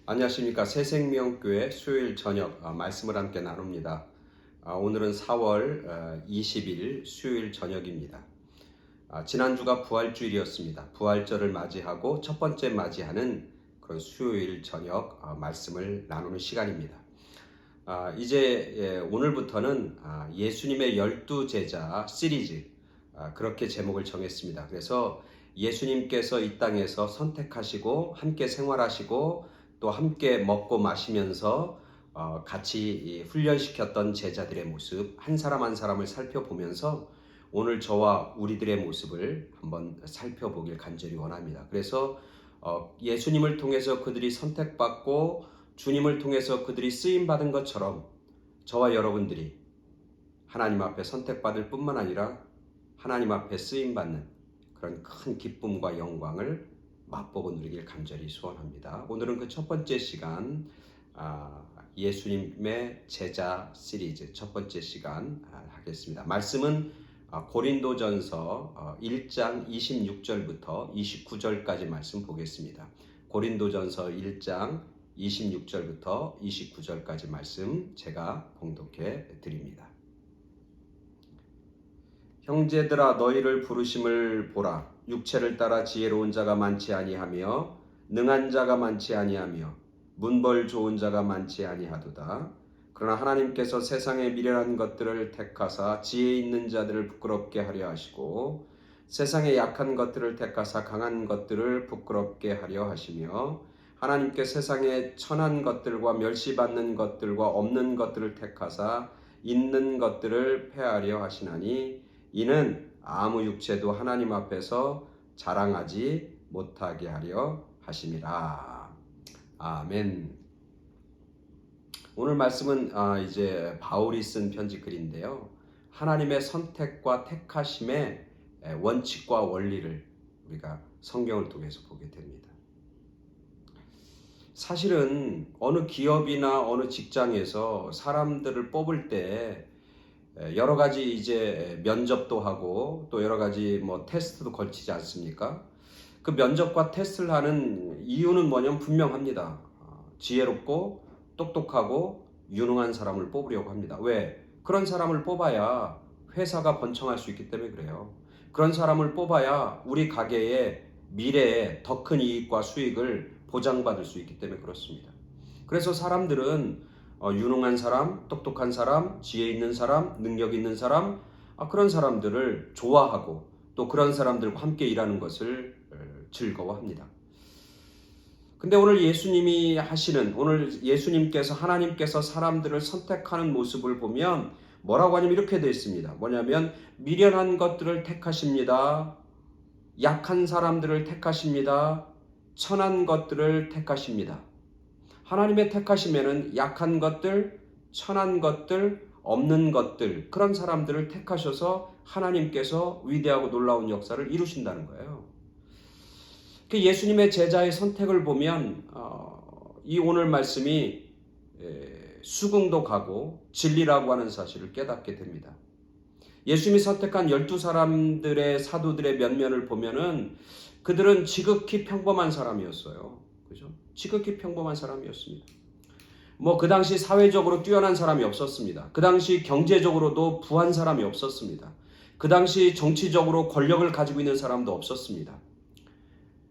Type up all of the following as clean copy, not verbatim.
안녕하십니까. 새생명교회 수요일 저녁 말씀을 함께 나눕니다. 오늘은 4월 20일 수요일 저녁입니다. 지난주가 부활주일이었습니다. 부활절을 맞이하고 첫 번째 맞이하는 그런 수요일 저녁 말씀을 나누는 시간입니다. 이제 오늘부터는 예수님의 12제자 시리즈 그렇게 제목을 정했습니다. 그래서 예수님께서 이 땅에서 선택하시고 함께 생활하시고 또 함께 먹고 마시면서 같이 훈련시켰던 제자들의 모습 한 사람 한 사람을 살펴보면서 오늘 저와 우리들의 모습을 한번 살펴보길 간절히 원합니다. 그래서 예수님을 통해서 그들이 선택받고 주님을 통해서 그들이 쓰임받은 것처럼 저와 여러분들이 하나님 앞에 선택받을 뿐만 아니라 하나님 앞에 쓰임받는 그런 큰 기쁨과 영광을 맛보고 누리길 간절히 소원합니다. 오늘은 그 첫 번째 시간 예수님의 제자 시리즈 첫 번째 시간 하겠습니다. 말씀은 고린도전서 1장 26절부터 29절까지 말씀 보겠습니다. 고린도전서 1장 26절부터 29절까지 말씀 제가 봉독해 드립니다. 형제들아 너희를 부르심을 보라. 육체를 따라 지혜로운 자가 많지 아니하며 능한 자가 많지 아니하며 문벌 좋은 자가 많지 아니하도다. 그러나 하나님께서 세상의 미련한 것들을 택하사 지혜 있는 자들을 부끄럽게 하려 하시고 세상의 약한 것들을 택하사 강한 것들을 부끄럽게 하려 하시며 하나님께 세상의 천한 것들과 멸시받는 것들과 없는 것들을 택하사 있는 것들을 폐하려 하시나니 이는 아무 육체도 하나님 앞에서 자랑하지 못하게 하려 하심이라. 아멘. 오늘 말씀은 이제 바울이 쓴 편지 글인데요. 하나님의 선택과 택하심의 원칙과 원리를 우리가 성경을 통해서 보게 됩니다. 사실은 어느 기업이나 어느 직장에서 사람들을 뽑을 때 여러 가지 이제 면접도 하고 또 여러 가지 테스트도 걸치지 않습니까? 그 면접과 테스트를 하는 이유는 뭐냐면 분명합니다. 지혜롭고 똑똑하고 유능한 사람을 뽑으려고 합니다. 왜? 그런 사람을 뽑아야 회사가 번창할 수 있기 때문에 그래요. 그런 사람을 뽑아야 우리 가게의 미래에 더 큰 이익과 수익을 보장받을 수 있기 때문에 그렇습니다. 그래서 사람들은 유능한 사람, 똑똑한 사람, 지혜 있는 사람, 능력 있는 사람 그런 사람들을 좋아하고 또 그런 사람들과 함께 일하는 것을 즐거워합니다. 근데 오늘 예수님께서 하나님께서 사람들을 선택하는 모습을 보면 뭐라고 하냐면 이렇게 되어 있습니다. 뭐냐면 미련한 것들을 택하십니다. 약한 사람들을 택하십니다. 천한 것들을 택하십니다. 하나님의 택하시면은 약한 것들, 천한 것들, 없는 것들 그런 사람들을 택하셔서 하나님께서 위대하고 놀라운 역사를 이루신다는 거예요. 그 예수님의 제자의 선택을 보면 이 오늘 말씀이 수긍도 가고 진리라고 하는 사실을 깨닫게 됩니다. 예수님이 선택한 12사람들의 사도들의 면면을 보면은 그들은 지극히 평범한 사람이었어요. 그죠? 지극히 평범한 사람이었습니다. 그 당시 사회적으로 뛰어난 사람이 없었습니다. 그 당시 경제적으로도 부한 사람이 없었습니다. 그 당시 정치적으로 권력을 가지고 있는 사람도 없었습니다.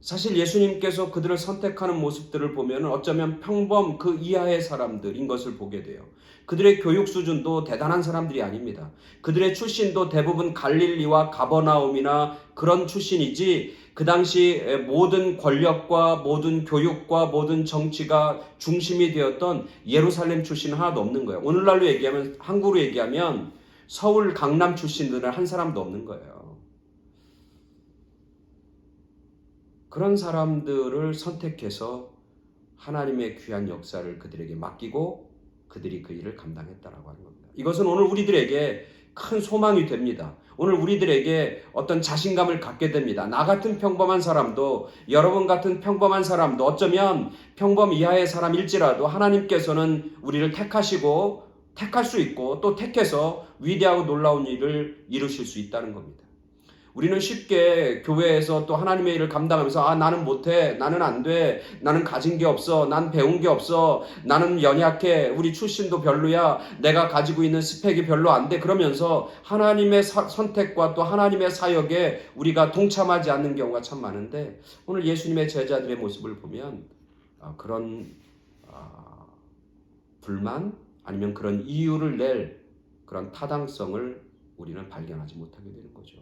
사실 예수님께서 그들을 선택하는 모습들을 보면 어쩌면 평범 그 이하의 사람들인 것을 보게 돼요. 그들의 교육 수준도 대단한 사람들이 아닙니다. 그들의 출신도 대부분 갈릴리와 가버나움이나 그런 출신이지 그 당시 모든 권력과 모든 교육과 모든 정치가 중심이 되었던 예루살렘 출신은 하나도 없는 거예요. 오늘날로 얘기하면 한국으로 얘기하면 서울 강남 출신들은 한 사람도 없는 거예요. 그런 사람들을 선택해서 하나님의 귀한 역사를 그들에게 맡기고 그들이 그 일을 감당했다라고 하는 겁니다. 이것은 오늘 우리들에게 큰 소망이 됩니다. 오늘 우리들에게 어떤 자신감을 갖게 됩니다. 나 같은 평범한 사람도 여러분 같은 평범한 사람도 어쩌면 평범 이하의 사람일지라도 하나님께서는 우리를 택하시고 택할 수 있고 또 택해서 위대하고 놀라운 일을 이루실 수 있다는 겁니다. 우리는 쉽게 교회에서 또 하나님의 일을 감당하면서 나는 못해, 나는 안 돼, 나는 가진 게 없어, 난 배운 게 없어, 나는 연약해, 우리 출신도 별로야, 내가 가지고 있는 스펙이 별로 안 돼, 그러면서 하나님의 선택과 또 하나님의 사역에 우리가 동참하지 않는 경우가 참 많은데, 오늘 예수님의 제자들의 모습을 보면 그런 불만 아니면 그런 이유를 낼 그런 타당성을 우리는 발견하지 못하게 되는 거죠.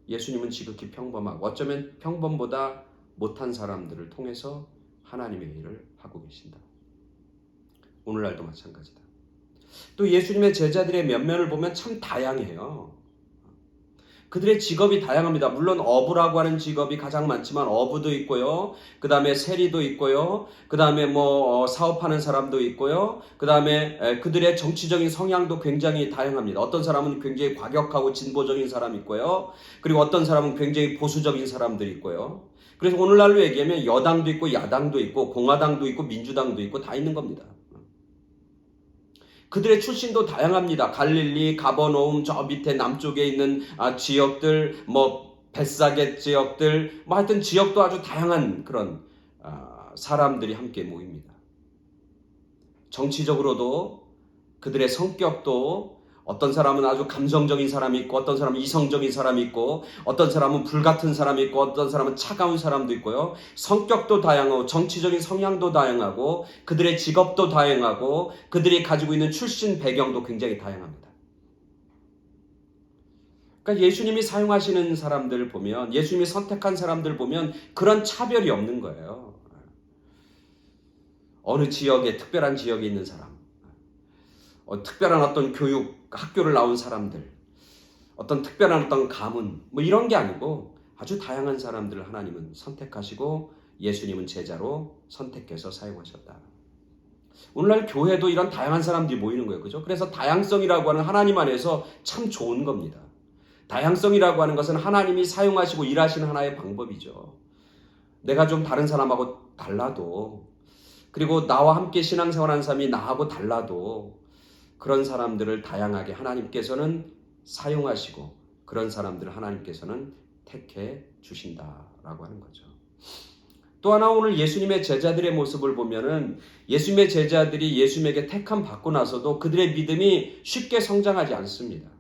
예수님은 지극히 평범하고 어쩌면 평범보다 못한 사람들을 통해서 하나님의 일을 하고 계신다. 오늘날도 마찬가지다. 또 예수님의 제자들의 면면을 보면 참 다양해요. 그들의 직업이 다양합니다. 물론 어부라고 하는 직업이 가장 많지만 어부도 있고요. 그 다음에 세리도 있고요. 그 다음에 사업하는 사람도 있고요. 그 다음에 그들의 정치적인 성향도 굉장히 다양합니다. 어떤 사람은 굉장히 과격하고 진보적인 사람이 있고요. 그리고 어떤 사람은 굉장히 보수적인 사람들이 있고요. 그래서 오늘날로 얘기하면 여당도 있고 야당도 있고 공화당도 있고 민주당도 있고 다 있는 겁니다. 그들의 출신도 다양합니다. 갈릴리, 가버너움, 저 밑에 남쪽에 있는 지역들, 벳사겟 지역들, 하여튼 지역도 아주 다양한 그런 사람들이 함께 모입니다. 정치적으로도 그들의 성격도 어떤 사람은 아주 감성적인 사람이 있고 어떤 사람은 이성적인 사람이 있고 어떤 사람은 불같은 사람이 있고 어떤 사람은 차가운 사람도 있고요. 성격도 다양하고 정치적인 성향도 다양하고 그들의 직업도 다양하고 그들이 가지고 있는 출신 배경도 굉장히 다양합니다. 그러니까 예수님이 사용하시는 사람들 보면 예수님이 선택한 사람들 보면 그런 차별이 없는 거예요. 어느 지역에 특별한 지역에 있는 사람 특별한 어떤 교육, 학교를 나온 사람들, 어떤 특별한 어떤 가문, 이런 게 아니고 아주 다양한 사람들을 하나님은 선택하시고 예수님은 제자로 선택해서 사용하셨다. 오늘날 교회도 이런 다양한 사람들이 모이는 거예요. 그죠? 그래서 다양성이라고 하는 하나님 안에서 참 좋은 겁니다. 다양성이라고 하는 것은 하나님이 사용하시고 일하시는 하나의 방법이죠. 내가 좀 다른 사람하고 달라도, 그리고 나와 함께 신앙생활하는 사람이 나하고 달라도 그런 사람들을 다양하게 하나님께서는 사용하시고 그런 사람들을 하나님께서는 택해 주신다라고 하는 거죠. 또 하나 오늘 예수님의 제자들의 모습을 보면은 예수님의 제자들이 예수님에게 택함 받고 나서도 그들의 믿음이 쉽게 성장하지 않습니다.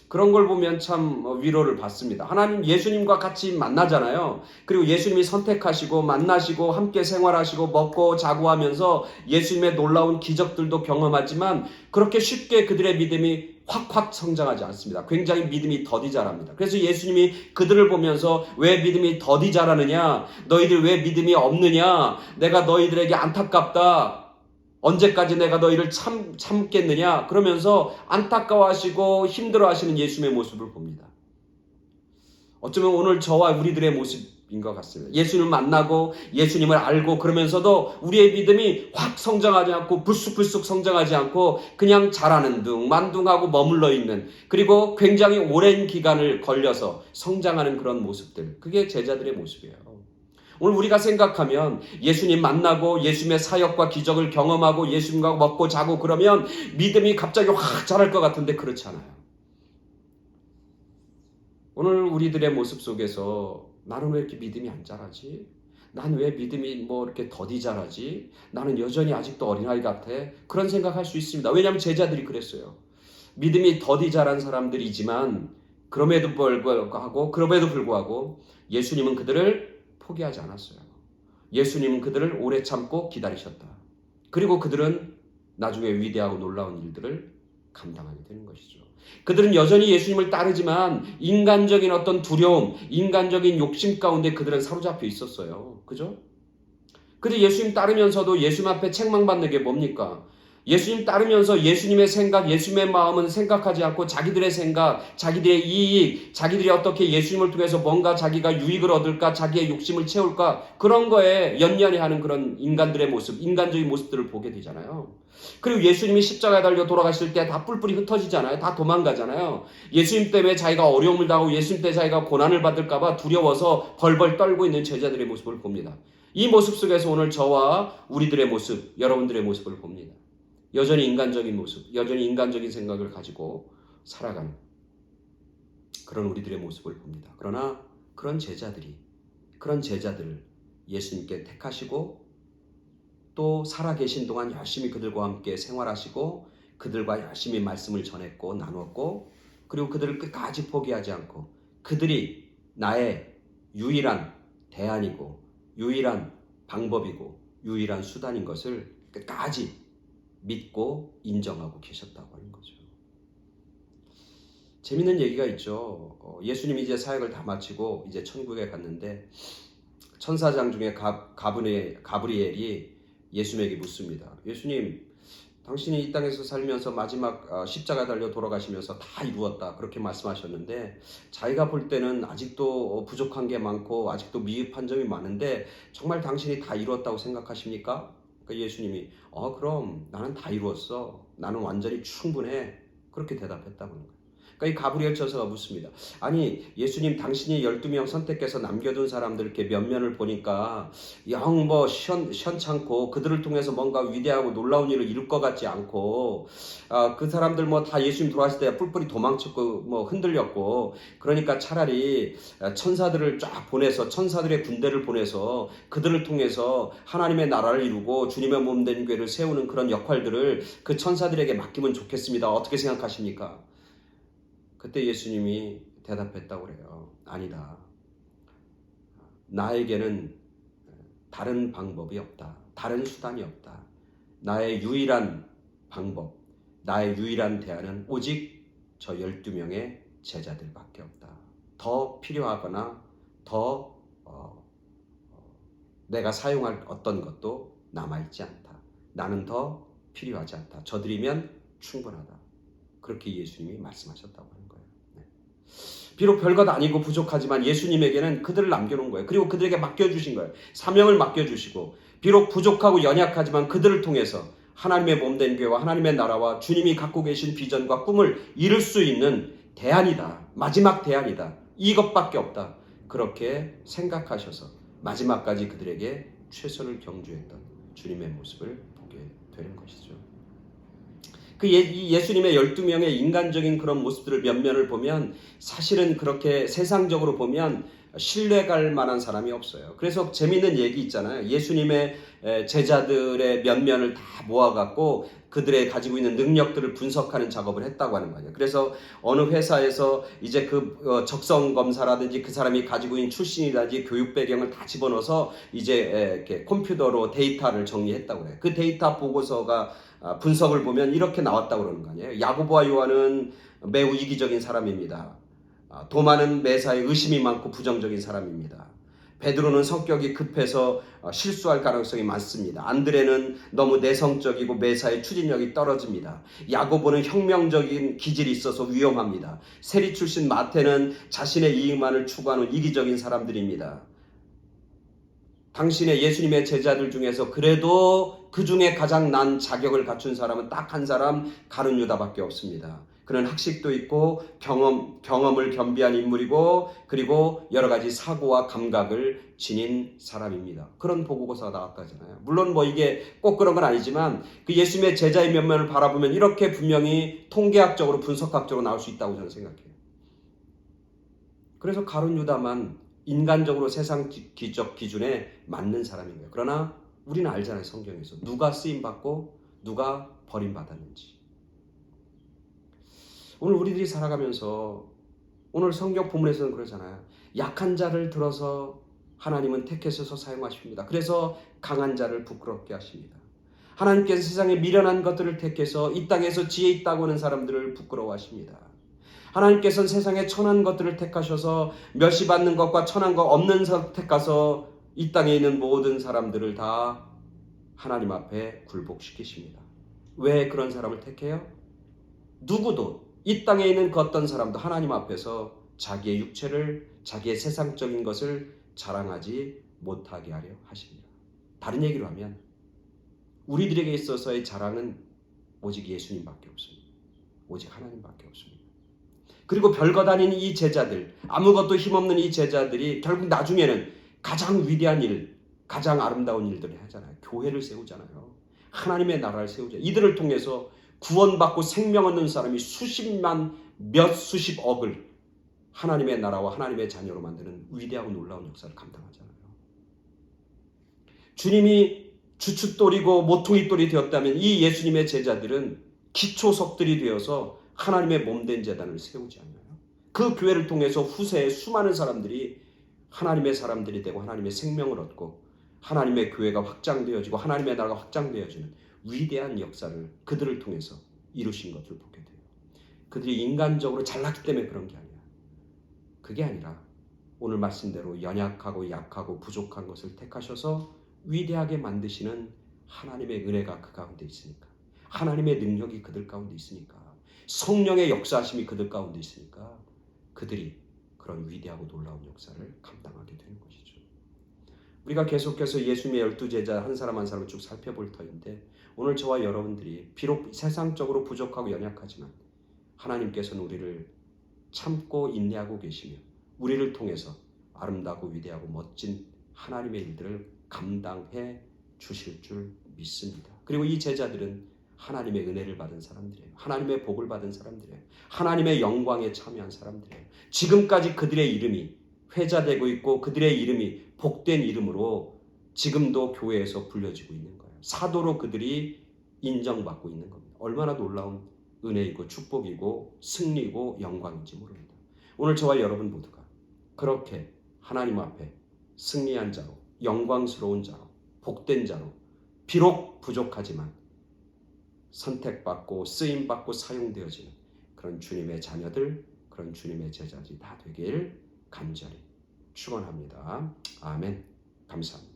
그런 걸 보면 참 위로를 받습니다. 하나님 예수님과 같이 만나잖아요. 그리고 예수님이 선택하시고 만나시고 함께 생활하시고 먹고 자고 하면서 예수님의 놀라운 기적들도 경험하지만 그렇게 쉽게 그들의 믿음이 확 성장하지 않습니다. 굉장히 믿음이 더디 자랍니다. 그래서 예수님이 그들을 보면서 왜 믿음이 더디 자라느냐? 너희들 왜 믿음이 없느냐? 내가 너희들에게 안타깝다. 언제까지 내가 너희를 참겠느냐? 그러면서 안타까워하시고 힘들어하시는 예수님의 모습을 봅니다. 어쩌면 오늘 저와 우리들의 모습인 것 같습니다. 예수님을 만나고 예수님을 알고 그러면서도 우리의 믿음이 확 성장하지 않고 불쑥불쑥 성장하지 않고 그냥 자라는 둥 만둥하고 머물러 있는, 그리고 굉장히 오랜 기간을 걸려서 성장하는 그런 모습들, 그게 제자들의 모습이에요. 오늘 우리가 생각하면 예수님 만나고 예수님의 사역과 기적을 경험하고 예수님과 먹고 자고 그러면 믿음이 갑자기 확 자랄 것 같은데 그렇지 않아요. 오늘 우리들의 모습 속에서 나는 왜 이렇게 믿음이 안 자라지? 난 왜 믿음이 이렇게 더디 자라지? 나는 여전히 아직도 어린아이 같아? 그런 생각할 수 있습니다. 왜냐하면 제자들이 그랬어요. 믿음이 더디 자란 사람들이지만 그럼에도 불구하고 예수님은 그들을 포기하지 않았어요. 예수님은 그들을 오래 참고 기다리셨다. 그리고 그들은 나중에 위대하고 놀라운 일들을 감당하게 되는 것이죠. 그들은 여전히 예수님을 따르지만 인간적인 어떤 두려움, 인간적인 욕심 가운데 그들은 사로잡혀 있었어요. 그죠? 근데 예수님 따르면서도 예수님 앞에 책망받는 게 뭡니까? 예수님 따르면서 예수님의 생각, 예수님의 마음은 생각하지 않고 자기들의 생각, 자기들의 이익, 자기들이 어떻게 예수님을 통해서 뭔가 자기가 유익을 얻을까, 자기의 욕심을 채울까, 그런 거에 연연해 하는 그런 인간들의 모습, 인간적인 모습들을 보게 되잖아요. 그리고 예수님이 십자가에 달려 돌아가실 때 다 뿔뿔이 흩어지잖아요. 다 도망가잖아요. 예수님 때문에 자기가 어려움을 당하고 예수님 때문에 자기가 고난을 받을까 봐 두려워서 벌벌 떨고 있는 제자들의 모습을 봅니다. 이 모습 속에서 오늘 저와 우리들의 모습, 여러분들의 모습을 봅니다. 여전히 인간적인 모습, 여전히 인간적인 생각을 가지고 살아가는. 그런 우리들의 모습을 봅니다. 그러나 그런 제자들을 예수님께 택하시고 또 살아계신 동안 열심히 그들과 함께 생활하시고 그들과 열심히 말씀을 전했고 나눴고 그리고 그들을 끝까지 포기하지 않고 그들이 나의 유일한 대안이고 유일한 방법이고 유일한 수단인 것을 끝까지 믿고 인정하고 계셨다고 하는 거죠. 재밌는 얘기가 있죠. 예수님이 이제 사역을 다 마치고 이제 천국에 갔는데 천사장 중에 가브리엘이 예수님에게 묻습니다. 예수님, 당신이 이 땅에서 살면서 마지막 십자가 달려 돌아가시면서 다 이루었다 그렇게 말씀하셨는데 자기가 볼 때는 아직도 부족한 게 많고 아직도 미흡한 점이 많은데 정말 당신이 다 이루었다고 생각하십니까? 그러니까 예수님이 그럼 나는 다 이루었어. 나는 완전히 충분해. 그렇게 대답했다고 하는 거예요. 그러니까 이 가브리엘 천사가 묻습니다. 아니 예수님 당신이 12명 선택해서 남겨둔 사람들 이렇게 면면을 보니까 영 시원찮고 그들을 통해서 뭔가 위대하고 놀라운 일을 이룰 것 같지 않고 그 사람들 뭐 다 예수님 돌아가실 때 뿔뿔이 도망쳤고 뭐 흔들렸고 그러니까 차라리 천사들을 쫙 보내서 천사들의 군대를 보내서 그들을 통해서 하나님의 나라를 이루고 주님의 몸된 교회를 세우는 그런 역할들을 그 천사들에게 맡기면 좋겠습니다. 어떻게 생각하십니까? 그때 예수님이 대답했다고 그래요. 아니다. 나에게는 다른 방법이 없다. 다른 수단이 없다. 나의 유일한 방법, 나의 유일한 대안은 오직 저 12명의 제자들밖에 없다. 더 필요하거나 더 내가 사용할 어떤 것도 남아있지 않다. 나는 더 필요하지 않다. 저들이면 충분하다. 그렇게 예수님이 말씀하셨다고 하는 거예요. 비록 별것 아니고 부족하지만 예수님에게는 그들을 남겨놓은 거예요. 그리고 그들에게 맡겨주신 거예요. 사명을 맡겨주시고 비록 부족하고 연약하지만 그들을 통해서 하나님의 몸된 교회와 하나님의 나라와 주님이 갖고 계신 비전과 꿈을 이룰 수 있는 대안이다. 마지막 대안이다. 이것밖에 없다. 그렇게 생각하셔서 마지막까지 그들에게 최선을 경주했던 주님의 모습을 보게 되는 것이죠. 그 예수님의 12명의 인간적인 그런 모습들을 면면을 보면 사실은 그렇게 세상적으로 보면 신뢰갈 만한 사람이 없어요. 그래서 재미있는 얘기 있잖아요. 예수님의 제자들의 면면을 다 모아갖고 그들의 가지고 있는 능력들을 분석하는 작업을 했다고 하는 거예요. 그래서 어느 회사에서 이제 그 적성 검사라든지 그 사람이 가지고 있는 출신이라든지 교육 배경을 다 집어넣어서 이제 이렇게 컴퓨터로 데이터를 정리했다고 해요. 그 데이터 보고서가 분석을 보면 이렇게 나왔다고 그러는 거 아니에요. 야고보와 요한은 매우 이기적인 사람입니다. 도마는 매사에 의심이 많고 부정적인 사람입니다. 베드로는 성격이 급해서 실수할 가능성이 많습니다. 안드레는 너무 내성적이고 매사에 추진력이 떨어집니다. 야고보는 혁명적인 기질이 있어서 위험합니다. 세리 출신 마태는 자신의 이익만을 추구하는 이기적인 사람들입니다. 당신의 예수님의 제자들 중에서 그래도 그 중에 가장 난 자격을 갖춘 사람은 딱 한 사람, 가룟 유다밖에 없습니다. 그는 학식도 있고 경험을 겸비한 인물이고 그리고 여러 가지 사고와 감각을 지닌 사람입니다. 그런 보고서가 나왔다잖아요. 물론 뭐 이게 꼭 그런 건 아니지만 그 예수님의 제자의 면면을 바라보면 이렇게 분명히 통계학적으로 분석학적으로 나올 수 있다고 저는 생각해요. 그래서 가룟 유다만 인간적으로 세상 기적 기준에 맞는 사람인 거예요. 그러나 우리는 알잖아요. 성경에서 누가 쓰임받고 누가 버림받았는지. 오늘 우리들이 살아가면서 오늘 성경 본문에서는 그러잖아요. 약한 자를 들어서 하나님은 택하셔서 사용하십니다. 그래서 강한 자를 부끄럽게 하십니다. 하나님께서 세상에 미련한 것들을 택해서 이 땅에서 지혜 있다고 하는 사람들을 부끄러워하십니다. 하나님께서는 세상에 천한 것들을 택하셔서 멸시받는 것과 천한 것 없는 것 택하서 이 땅에 있는 모든 사람들을 다 하나님 앞에 굴복시키십니다. 왜 그런 사람을 택해요? 누구도 이 땅에 있는 그 어떤 사람도 하나님 앞에서 자기의 육체를 자기의 세상적인 것을 자랑하지 못하게 하려 하십니다. 다른 얘기로 하면 우리들에게 있어서의 자랑은 오직 예수님밖에 없습니다. 오직 하나님밖에 없습니다. 그리고 별것 아닌 이 제자들, 아무것도 힘없는 이 제자들이 결국 나중에는 가장 위대한 일, 가장 아름다운 일들을 하잖아요. 교회를 세우잖아요. 하나님의 나라를 세우잖아요. 이들을 통해서 구원받고 생명 얻는 사람이 수십만, 몇 수십억을 하나님의 나라와 하나님의 자녀로 만드는 위대하고 놀라운 역사를 감당하잖아요. 주님이 주춧돌이고 모퉁이돌이 되었다면 이 예수님의 제자들은 기초석들이 되어서 하나님의 몸된 제단을 세우지 않나요? 그 교회를 통해서 후세에 수많은 사람들이 하나님의 사람들이 되고 하나님의 생명을 얻고 하나님의 교회가 확장되어지고 하나님의 나라가 확장되어지는 위대한 역사를 그들을 통해서 이루신 것을 보게 돼요. 그들이 인간적으로 잘났기 때문에 그런 게 아니야. 그게 아니라 오늘 말씀대로 연약하고 약하고 부족한 것을 택하셔서 위대하게 만드시는 하나님의 은혜가 그 가운데 있으니까, 하나님의 능력이 그들 가운데 있으니까, 성령의 역사하심이 그들 가운데 있으니까 그들이 그런 위대하고 놀라운 역사를 감당하게 되는 것이죠. 우리가 계속해서 예수님의 12제자 한 사람 한 사람을 쭉 살펴볼 터인데, 오늘 저와 여러분들이 비록 세상적으로 부족하고 연약하지만 하나님께서는 우리를 참고 인내하고 계시며 우리를 통해서 아름다고 위대하고 멋진 하나님의 일들을 감당해 주실 줄 믿습니다. 그리고 이 제자들은 하나님의 은혜를 받은 사람들이에요. 하나님의 복을 받은 사람들이에요. 하나님의 영광에 참여한 사람들이에요. 지금까지 그들의 이름이 회자되고 있고 그들의 이름이 복된 이름으로 지금도 교회에서 불려지고 있는 거예요. 사도로 그들이 인정받고 있는 겁니다. 얼마나 놀라운 은혜이고 축복이고 승리고 영광인지 모릅니다. 오늘 저와 여러분 모두가 그렇게 하나님 앞에 승리한 자로, 영광스러운 자로, 복된 자로, 비록 부족하지만 선택받고 쓰임받고 사용되어지는 그런 주님의 자녀들, 그런 주님의 제자들이 다 되길 간절히 축원합니다. 아멘. 감사합니다.